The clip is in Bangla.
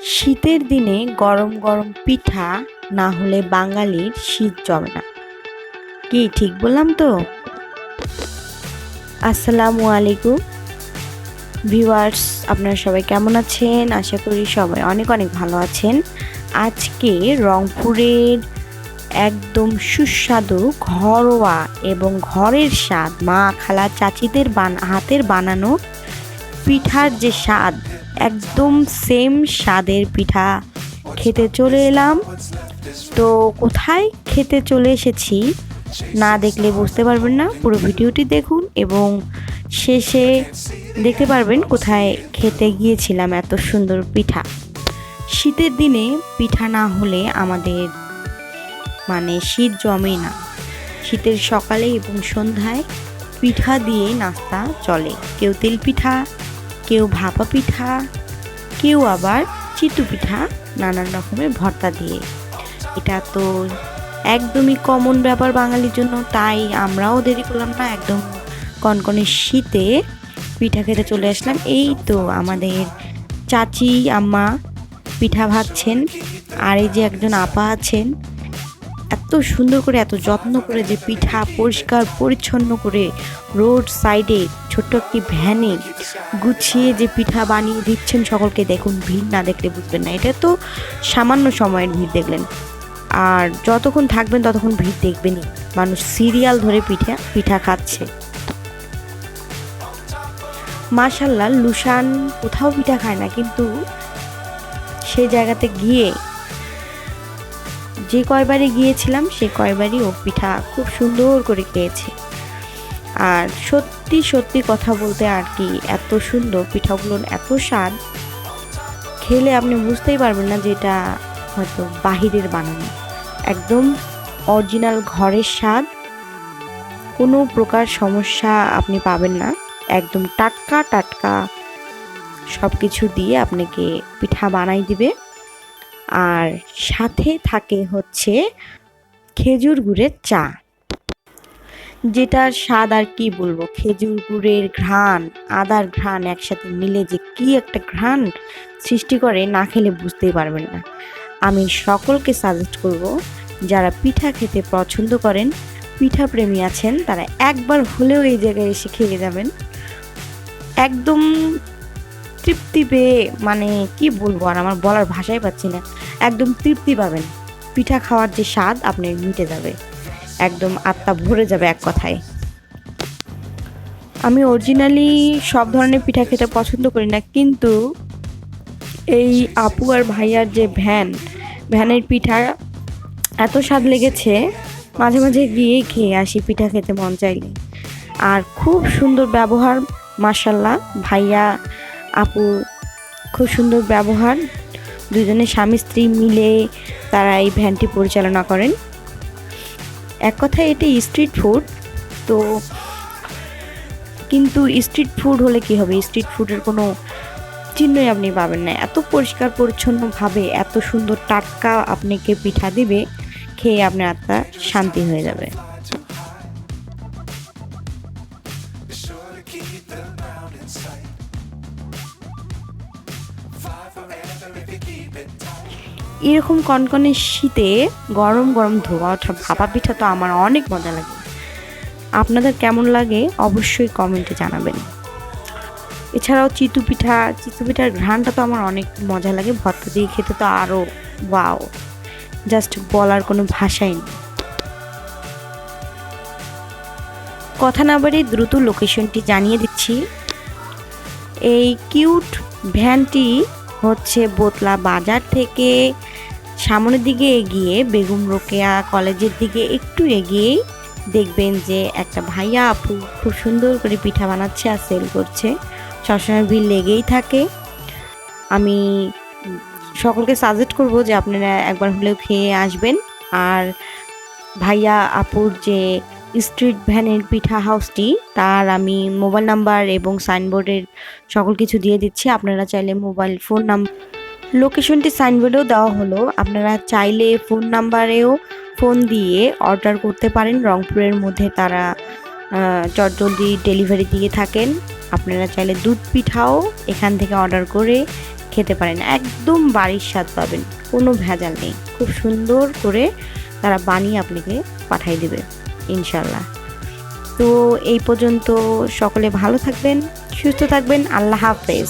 শীতের দিনে গরম গরম পিঠা না হলে বাঙালির শীত জমে না। কি ঠিক বললাম তো? আসসালামু আলাইকুম ভিউয়ার্স, আপনারা সবাই কেমন আছেন? আশা করি সবাই অনেক অনেক ভালো আছেন। আজকে রংপুরের একদম সুস্বাদু ঘরোয়া এবং ঘরের স্বাদ মা খালা চাচিদের হাতের বানানো পিঠার যে স্বাদ, একদম সেম স্বাদের পিঠা খেতে চলে এলাম। তো কোথায় খেতে চলে এসেছি না দেখলে বুঝতে পারবেন না, পুরো ভিডিওটি দেখুন এবং শেষে দেখতে পারবেন কোথায় খেতে গিয়েছিলাম এত সুন্দর পিঠা। শীতের দিনে পিঠা না হলে আমাদের শীত জমে না। শীতের সকালে এবং সন্ধ্যায় পিঠা দিয়ে নাস্তা চলে। কেউ তেল পিঠা, কেউ ভাপা পিঠা, কেউ আবার চিতু পিঠা নানান রকমের ভর্তা দিয়ে। এটা তো একদমই কমন ব্যাপার বাঙালির জন্য, তাই আমরাও দেরি করলাম না, একদম কনকনে শীতে পিঠা খেতে চলে আসলাম। এই তো আমাদের চাচি আম্মা পিঠা ভাজছেন, আর এই যে একজন আপা আছেন, এত সুন্দর করে এত যত্ন করে যে পিঠা পরিষ্কার পরিচ্ছন্ন করে রোড সাইডে ছোট্ট একটি ভ্যানে গুছিয়ে যে পিঠা বানিয়ে দিচ্ছেন সকলকে। দেখুন, ভিড় না দেখলে বুঝবেন না, এটা তো সামান্য সময়ের ভিড় দেখলেন, আর যতক্ষণ থাকবেন ততক্ষণ ভিড় দেখবেনই। মানুষ সিরিয়াল ধরে পিঠা খাচ্ছে। মাশাল্লাহ, লুসান কোথাও পিঠা খায় না, কিন্তু সেই জায়গাতে গিয়ে যে কয়বারই গিয়েছিলাম সে কয়বারই ও পিঠা খুব সুন্দর করে খেয়েছে। আর সত্যি সত্যি কথা বলতে আর কি, এত সুন্দর পিঠাগুলোর এত স্বাদ, খেলে আপনি বুঝতেই পারবেন না যে এটা হয়তো বাহিরের বানানো। একদম অরিজিনাল ঘরের স্বাদ, কোনো প্রকার সমস্যা আপনি পাবেন না। একদম টাটকা টাটকা সব কিছু দিয়ে আপনাকে পিঠা বানাই দিবে। আর সাথে থাকে হচ্ছে খেজুর গুড়ের চা, যেটার স্বাদ আর কি বলবো। খেজুর গুড়ের ঘ্রাণ, আদার ঘ্রাণ একসাথে মিলে যে কি একটা ঘ্রাণ সৃষ্টি করে, না খেলে বুঝতেই পারবেন না। আমি সকলকে সাজেস্ট করব, যারা পিঠা খেতে পছন্দ করেন, পিঠা প্রেমী আছেন, তারা একবার হলেও এই জায়গায় এসে খেয়ে যাবেন। একদম তৃপ্তি পেয়ে, কি বলবো, আর আমার বলার ভাষাই পাচ্ছি না। একদম তৃপ্তি পাবেন, পিঠা খাওয়ার যে স্বাদ আপনার মিটে যাবে, একদম আত্মা ভরে যাবে এক কথায়। আমি অরিজিনালি সব ধরনের পিঠা খেতে পছন্দ করি না, কিন্তু এই আপু আর ভাইয়ার যে ভ্যানের পিঠা এত স্বাদ লেগেছে, মাঝে মাঝে গিয়ে খেয়ে আসি পিঠা খেতে মন চাইলে। আর খুব সুন্দর ব্যবহার, মাশাল্লাহ, ভাইয়া আপু খুব সুন্দর ব্যবহার। দুজনে স্বামী স্ত্রী মিলে তারা এই ভ্যানটি পরিচালনা করেন। এক কথায় এটি স্ট্রিট ফুড তো, কিন্তু স্ট্রিট ফুড হলে কি হবে, স্ট্রিট ফুডের কোনো চিহ্নই আপনি পাবেন না। এত পরিষ্কার পরিচ্ছন্নভাবে এত সুন্দর টাটকা আপনাকে পিঠা দিবে, খেয়ে আপনার আত্মা শান্তি হয়ে যাবে। এরকম কনকনে শীতে গরম গরম ধোয়া ওঠা ভাপা পিঠা তো আমার অনেক মজা লাগে। আপনাদের কেমন লাগে অবশ্যই কমেন্টে জানাবেন। এছাড়াও চিতু পিঠার ঘ্রাণটা তো আমার অনেক মজা লাগে, ভর্তা দিয়ে খেতে তো আরও ওয়াও, জাস্ট বলার কোনো ভাষাই নেই। কথা না বাড়িয়ে দ্রুত লোকেশনটি জানিয়ে দিচ্ছি। এই কিউট ভ্যানটি হচ্ছে বোতলা বাজার থেকে সামনের দিকে এগিয়ে বেগম রোকেয়া কলেজের দিকে একটু এগিয়েই দেখবেন যে একটা ভাইয়া আপু খুব সুন্দর করে পিঠা বানাচ্ছে আর সেল করছে। সবসময় ভিড় লেগেই থাকে। আমি সকলকে সাজেস্ট করব যে আপনারা একবার হলেও খেয়ে আসবেন। আর ভাইয়া আপুর যে স্ট্রিট ভ্যানের পিঠা হাউসটি, তার আমি মোবাইল নাম্বার এবং সাইনবোর্ডের সকল কিছু দিয়ে দিচ্ছি। আপনারা চাইলে মোবাইল ফোন নাম্বার, লোকেশনটি সাইনবোর্ডেও দেওয়া হলো, আপনারা চাইলে ফোন নাম্বারেও ফোন দিয়ে অর্ডার করতে পারেন। রংপুরের মধ্যে তারা চটজলদি ডেলিভারি দিয়ে থাকেন। আপনারা চাইলে দুধ পিঠাও এখান থেকে অর্ডার করে খেতে পারেন, একদম বাড়ির স্বাদ পাবেন, কোনো ভেজাল নেই। খুব সুন্দর করে তারা বানিয়ে আপনাকে পাঠিয়ে দেবে ইনশাল্লাহ। তো এই পর্যন্ত, সকলে ভালো থাকবেন, সুস্থ থাকবেন, আল্লাহ হাফেজ।